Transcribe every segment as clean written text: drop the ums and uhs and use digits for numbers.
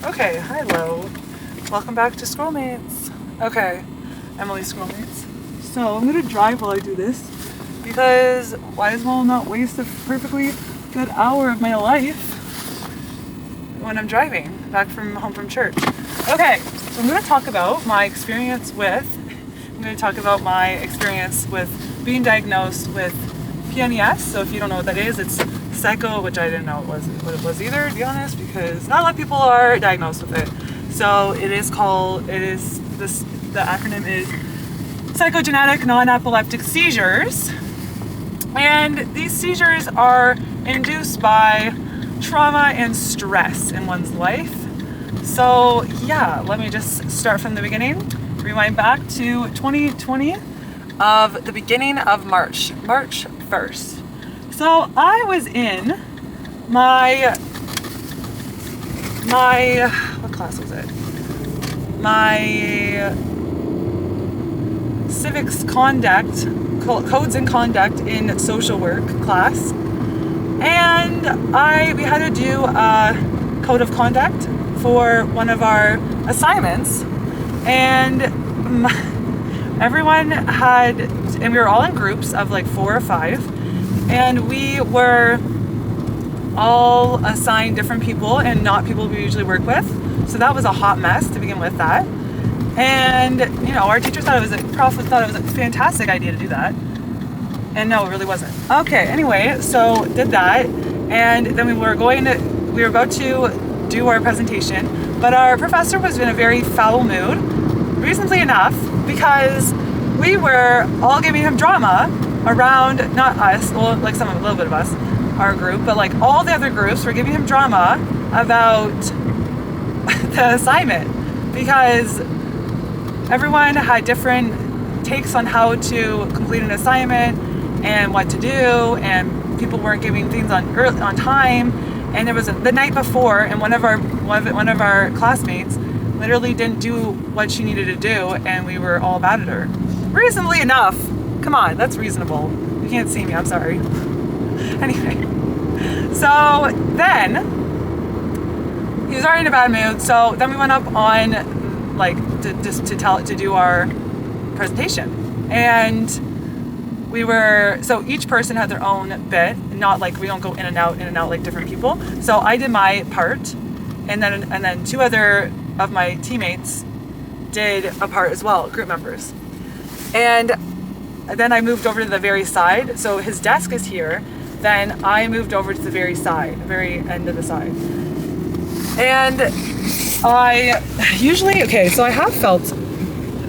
Okay, hello. Welcome back to Scrollmates. Okay, Emily's Scrollmates. So I'm gonna drive while I do this because why as well not waste a perfectly good hour of my life when I'm driving back from home from church. Okay, so I'm gonna talk about my experience with being diagnosed with PNES. So if you don't know what that is, it's which I didn't know what it was either, to be honest, because not a lot of people are diagnosed with it. So the acronym is Psychogenic non-epileptic seizures. And these seizures are induced by trauma and stress in one's life. So yeah, let me just start from the beginning. Rewind back to 2020 of the beginning of March 1st. So I was in my what class was it? My civics conduct, codes and conduct in social work class. And we had to do a code of conduct for one of our assignments. And we were all in groups of like 4 or 5. And we were all assigned different people and not people we usually work with. So that was a hot mess to begin with that. And, our teacher prof thought it was a fantastic idea to do that. And no, it really wasn't. Okay, anyway, so did that. And then we were about to do our presentation, but our professor was in a very foul mood, reasonably enough, because we were all giving him drama around, not us, well, like a little bit of us, our group, but like all the other groups were giving him drama about the assignment because everyone had different takes on how to complete an assignment and what to do, and people weren't giving things on time. And there was the night before, and one of our classmates literally didn't do what she needed to do, and we were all mad at her. Reasonably enough. Come on, that's reasonable. You can't see me, I'm sorry. Anyway, so then he was already in a bad mood. So then we went up on to do our presentation, and so each person had their own bit, not like we don't go in and out like different people. So I did my part, and then 2 other of my teammates did a part as well, group members. And then I moved over to the very side. So his desk is here. Then I moved over to the very end of the side. And so I have felt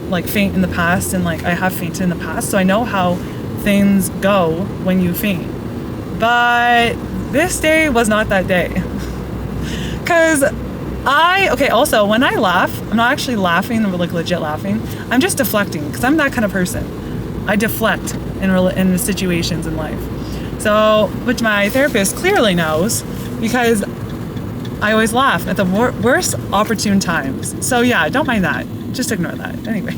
like faint in the past, and like I have fainted in the past. So I know how things go when you faint. But this day was not that day. Because also when I laugh, I'm not actually laughing, like legit laughing. I'm just deflecting because I'm that kind of person. I deflect in the situations in life. So, which my therapist clearly knows because I always laugh at the worst opportune times. So yeah, don't mind that. Just ignore that. Anyway.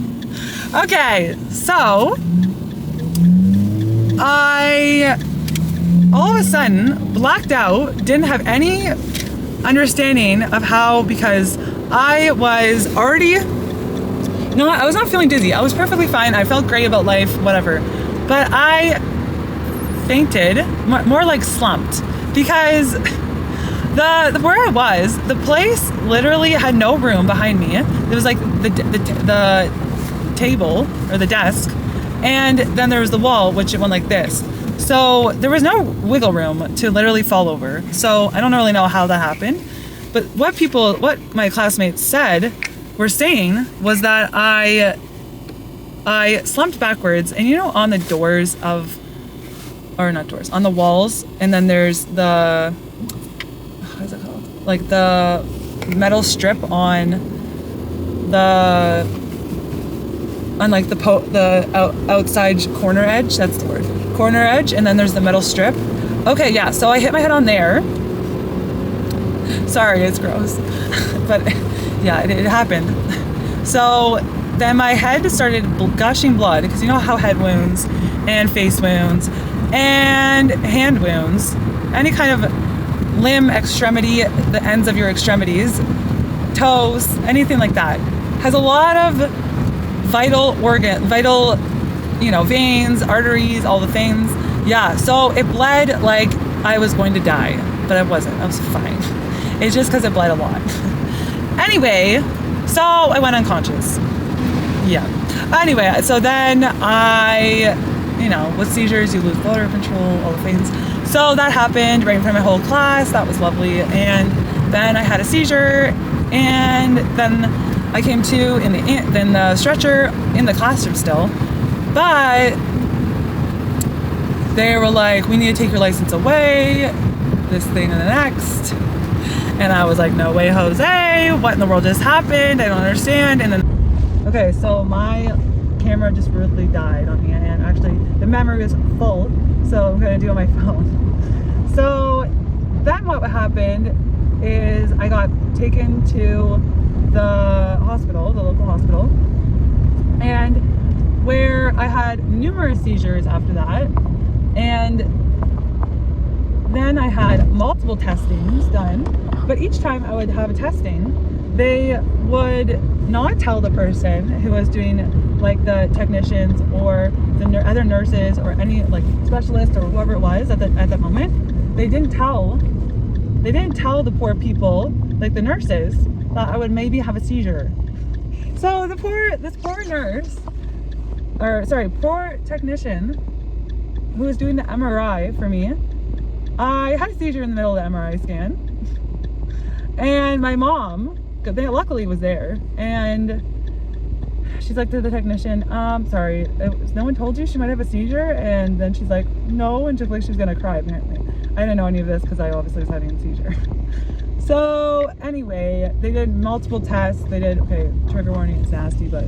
Okay, so I all of a sudden blacked out, didn't have any understanding of how, because I was not feeling dizzy. I was perfectly fine. I felt great about life, whatever. But I fainted, more like slumped, because where I was, the place literally had no room behind me. There was like the table or the desk, and then there was the wall, which it went like this. So there was no wiggle room to literally fall over. So I don't really know how that happened. But what my classmates were saying was that I slumped backwards, and on the doors on the walls, and then there's the, what is it called? Like the metal strip on the outside corner edge, that's the word. Corner edge, and then there's the metal strip. Okay, yeah, so I hit my head on there. Sorry, it's gross. But yeah, it happened. So then my head started gushing blood, because you know how head wounds and face wounds and hand wounds, any kind of limb extremity, the ends of your extremities toes, anything like that. Has a lot of vital, veins, arteries, all the things. Yeah, so it bled like I was going to die, but I wasn't. I was fine. It's just because it bled a lot. Anyway, so I went unconscious. Yeah. Anyway, so then with seizures, you lose motor control, all the things. So that happened right in front of my whole class. That was lovely. And then I had a seizure, and then I came to in the stretcher in the classroom still. But they were like, we need to take your license away, this thing and the next. And I was like, no way, Jose, what in the world just happened? I don't understand. And then, okay, so my camera just rudely died on me, and actually the memory was full, so I'm gonna do it on my phone. So then what happened is I got taken to the hospital, the local hospital, and where I had numerous seizures after that, and then I had multiple testings done, but each time I would have a testing, they would not tell the person who was doing, like the technicians or the other nurses or any like specialist or whoever it was at that moment, they didn't tell the poor people, like the nurses, that I would maybe have a seizure. So this poor technician who was doing the MRI for me, I had a seizure in the middle of the MRI scan, and my mom, luckily was there, and she's like to the technician, sorry, no one told you she might have a seizure? And then she's like, no, and just like she's gonna cry apparently. I didn't know any of this because I obviously was having a seizure. So anyway, they did multiple tests. They did, okay, trigger warning, it's nasty, but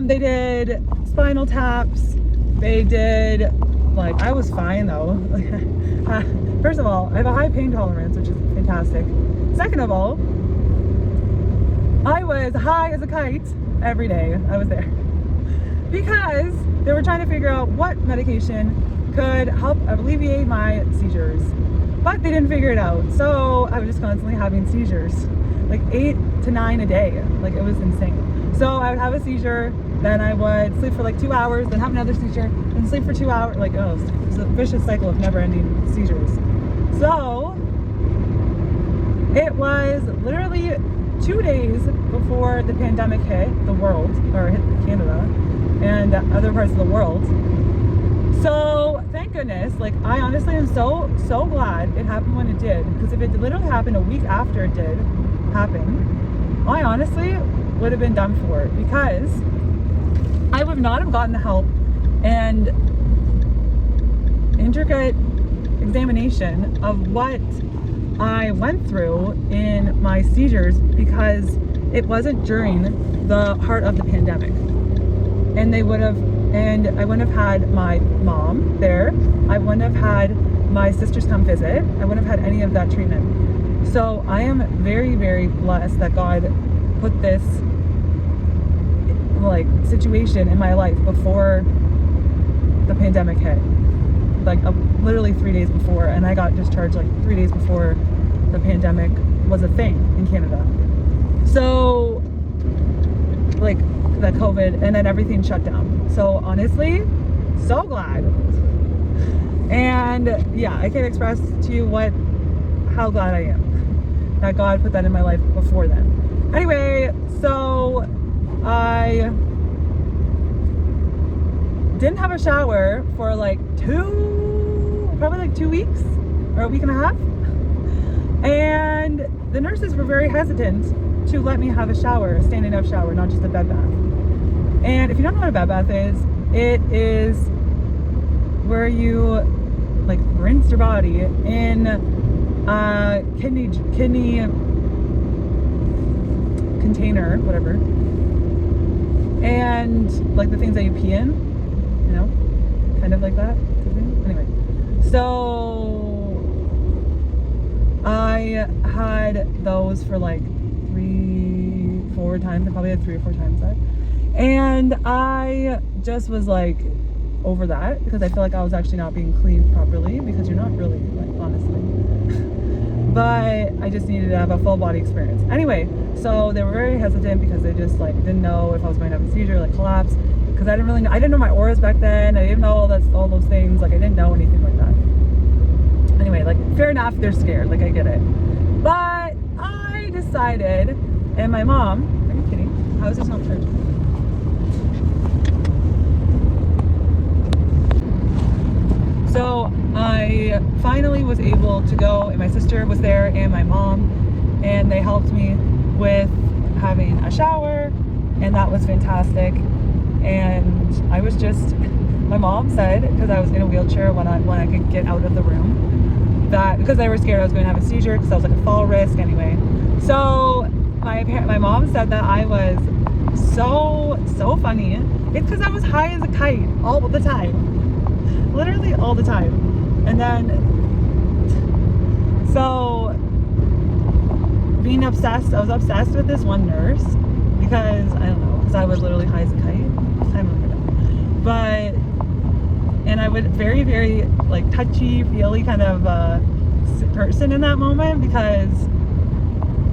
they did spinal taps. They did, like, I was fine though. First of all, I have a high pain tolerance, which is fantastic. Second of all, I was high as a kite every day I was there, because they were trying to figure out what medication could help alleviate my seizures, but they didn't figure it out. So I was just constantly having seizures, like 8 to 9 a day. Like, it was insane. So I would have a seizure, then I would sleep for like 2 hours, then have another seizure, and sleep for 2 hours. Like, oh, it was a vicious cycle of never-ending seizures. So it was literally 2 days before the pandemic hit the world, or hit Canada and other parts of the world. So thank goodness, like, I honestly am so glad it happened when it did, because if it literally happened a week after it did happen, I honestly would have been done for, because I would not have gotten the help and intricate examination of what I went through in my seizures, because it wasn't during the heart of the pandemic. And I wouldn't have had my mom there. I wouldn't have had my sisters come visit. I wouldn't have had any of that treatment. So I am very, very blessed that God put this like situation in my life before the pandemic hit. Like literally 3 days before, and I got discharged like 3 days before the pandemic was a thing in Canada. So like the COVID, and then everything shut down. So honestly, so glad. And yeah, I can't express to you how glad I am that God put that in my life before then. Anyway, so I didn't have a shower for like probably 2 weeks or a week and a half. And the nurses were very hesitant to let me have a shower, a standing up shower, not just a bed bath. And if you don't know what a bed bath is, it is where you like rinse your body in kidney container, whatever, and like the things that you pee in, you know, kind of like that. Anyway, so I had those for like 3-4 times. I probably had 3 or 4 times that. And I just was like over that, because I feel like I was actually not being cleaned properly, because you're not really, like, honestly. But I just needed to have a full body experience. Anyway, So they were very hesitant because they just like didn't know if I was going to have a seizure, like collapse, because I didn't know my auras back then. I didn't know all those things. Like I didn't know anything like that. Anyway, like fair enough, they're scared. Like I get it. But I decided, and my mom, are you kidding? How is this not church? So I finally was able to go, and my sister was there and my mom, and they helped me with having a shower, and that was fantastic. And I was just, my mom said, because I was in a wheelchair when I could get out of the room, that because they were scared I was going to have a seizure because I was like a fall risk anyway. So my mom said that I was so funny. It's because I was high as a kite all the time, literally all the time. And then so being obsessed, I was obsessed with this one nurse because I don't know, because I was literally high as a kite. I remember that. But and I was very, very like touchy feely kind of person in that moment, because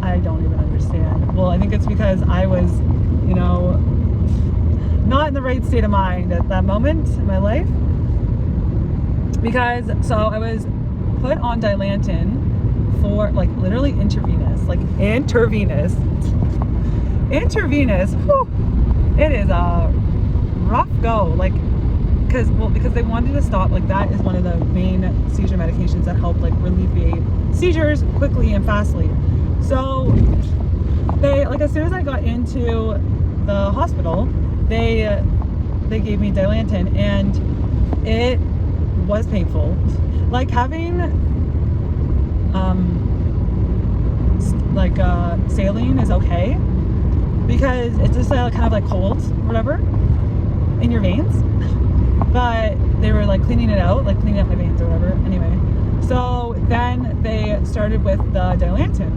I don't even understand. Well, I think it's because I was, you know, not in the right state of mind at that moment in my life. Because so I was put on Dilantin for like literally intravenous. Whew, it is a rough go. Like because they wanted to stop, like that is one of the main seizure medications that help like alleviate seizures quickly and fastly. So they, like as soon as I got into the hospital, they gave me Dilantin, and it was painful. Like having saline is okay because it's just kind of like cold or whatever in your veins, but they were like cleaning it out, like cleaning out my veins or whatever. Anyway, so then they started with the Dilantin,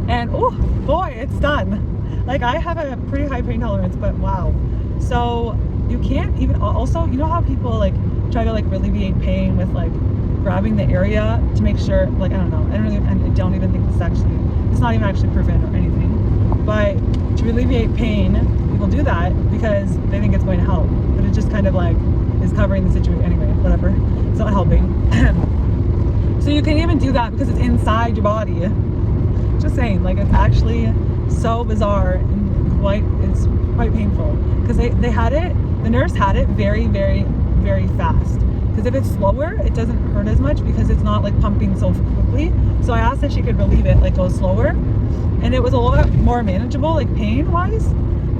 and oh boy, it's done. Like I have a pretty high pain tolerance, but wow. So you can't even, also, you know how people like try to like alleviate pain with like grabbing the area to make sure, like I don't even think it's not even actually proven or anything, but to alleviate pain, people do that because they think it's going to help, but it just kind of like is covering the situation. Anyway, whatever, it's not helping. So you can't even do that because it's inside your body. Just saying, like it's actually so bizarre and it's quite painful, because they had it, the nurse had it very, very, very fast, because if it's slower it doesn't hurt as much because it's not like pumping so quickly. So I asked if she could relieve it, like go slower, and it was a lot more manageable, like pain wise.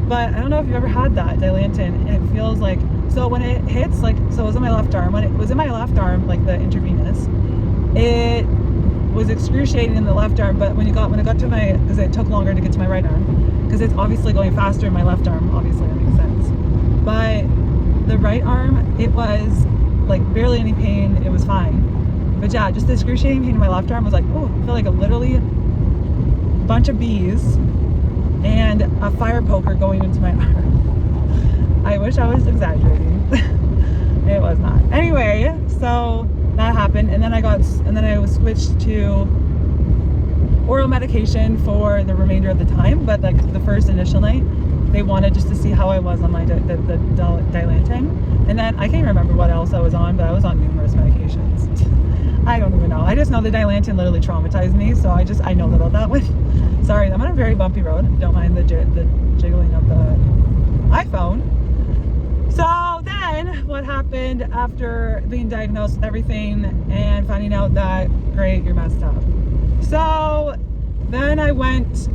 But I don't know if you've ever had that Dilantin, and it feels like, so when it hits, like, so it was in my left arm, when it was in my left arm, like the intravenous, it was excruciating in the left arm, but when it got to my, because it took longer to get to my right arm, because it's obviously going faster in my left arm, obviously that makes sense. But the right arm, it was like barely any pain, it was fine. But yeah, just the excruciating pain in my left arm was like, oh, I feel like a literally bunch of bees and a fire poker going into my arm. I wish I was exaggerating. It was not. Anyway, so that happened, and then I was switched to oral medication for the remainder of the time. But like the first initial night, they wanted just to see how I was on my the Dilantin, and then I can't remember what else I was on, but I was on numerous medications. I don't even know. I just know the Dilantin literally traumatized me, so I know about that one. Sorry, I'm on a very bumpy road. Don't mind the jiggling of the iPhone. So then what happened after being diagnosed with everything and finding out that, great, you're messed up. So then I went,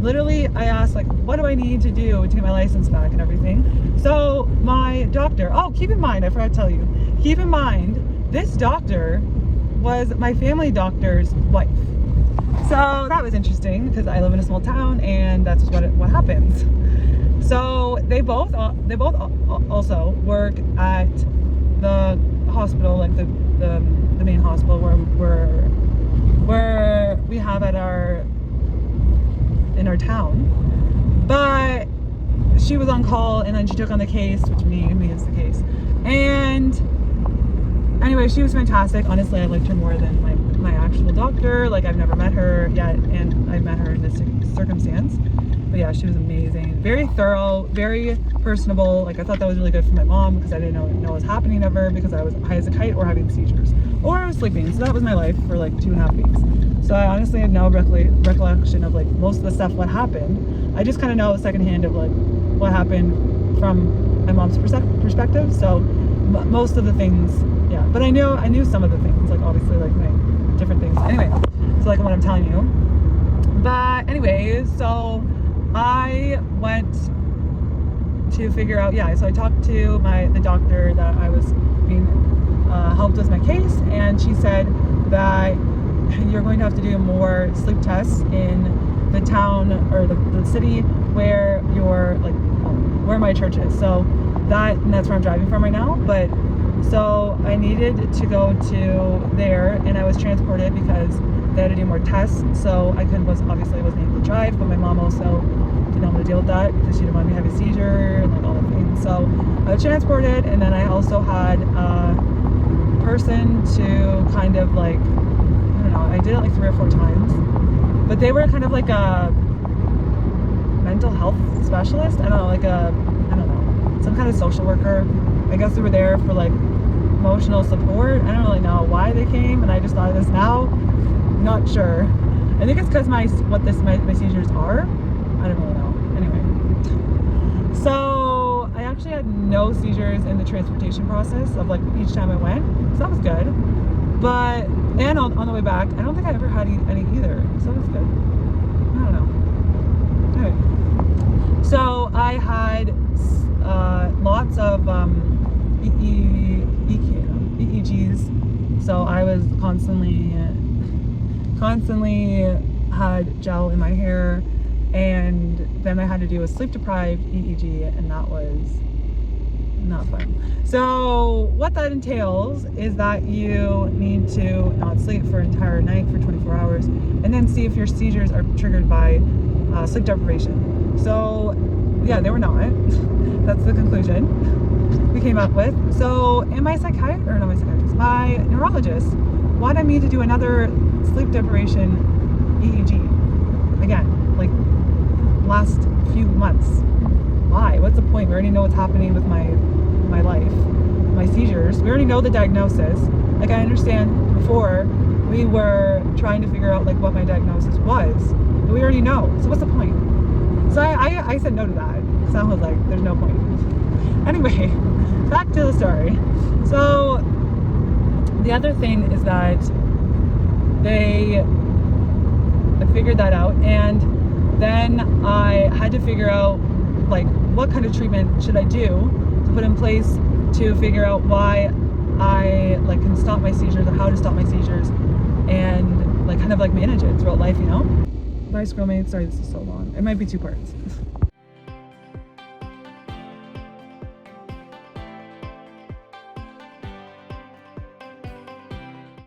literally I asked like, what do I need to do to get my license back and everything? So my doctor, oh, keep in mind, I forgot to tell you, keep in mind, this doctor was my family doctor's wife. So that was interesting because I live in a small town and that's what happens. So they both also work at the hospital, like the main hospital where we have in our town. But she was on call, and then she took on the case, which me is the case. And anyway, she was fantastic. Honestly, I liked her more than my actual doctor. Like, I've never met her yet, and I met her in this circumstance. But yeah, she was amazing. Very thorough, very personable. Like, I thought that was really good for my mom because I didn't know what was happening of her because I was high as a kite or having seizures. Or I was sleeping. So that was my life for like 2.5 weeks. So I honestly had no recollection of like most of the stuff, what happened. I just kind of know secondhand of like what happened from my mom's perspective. So most of the things, yeah. But I knew some of the things, like obviously like my different things. Anyway, so like what I'm telling you. But anyways, so I went to figure out, so I talked to the doctor that I was being helped with my case, and she said that you're going to have to do more sleep tests in the town or the city where where my church is. So that's where I'm driving from right now. But so I needed to go to there, and I was transported because they had to do more tests. So I wasn't able to drive, but my mom also didn't want to deal with that because she didn't want me to have a seizure and like all the things. So I was transported, and then I also had a person to kind of like, I don't know, I did it like 3 or 4 times, but they were kind of like a mental health specialist. I don't know, some kind of social worker. I guess they were there for like emotional support. I don't really know why they came, and I just thought of this now. Not sure. I think it's because my seizures are. I don't really know. Anyway, so I actually had no seizures in the transportation process of like each time I went, so that was good. But and on the way back, I don't think I ever had any either, so that's good. I don't know. Anyway, so I had lots of EEGs. So I was constantly had gel in my hair, and then I had to do a sleep deprived EEG, and that was not fun. So what that entails is that you need to not sleep for an entire night for 24 hours and then see if your seizures are triggered by sleep deprivation. So yeah, they were not. That's the conclusion we came up with. So my neurologist wanted me to do another sleep deprivation EEG again, like last few months. Why? What's the point? We already know what's happening with my life, my seizures. We already know the diagnosis. Like, I understand before we were trying to figure out like what my diagnosis was, but we already know. So what's the point? So I said no to that. So I was like, there's no point. Anyway, back to the story. So the other thing is that I figured that out, and then I had to figure out like what kind of treatment should I do to put in place to figure out why I like can stop my seizures, or how to stop my seizures, and like kind of like manage it throughout life, you know? Bye, Scrollmates. Sorry, this is so long. It might be 2 parts.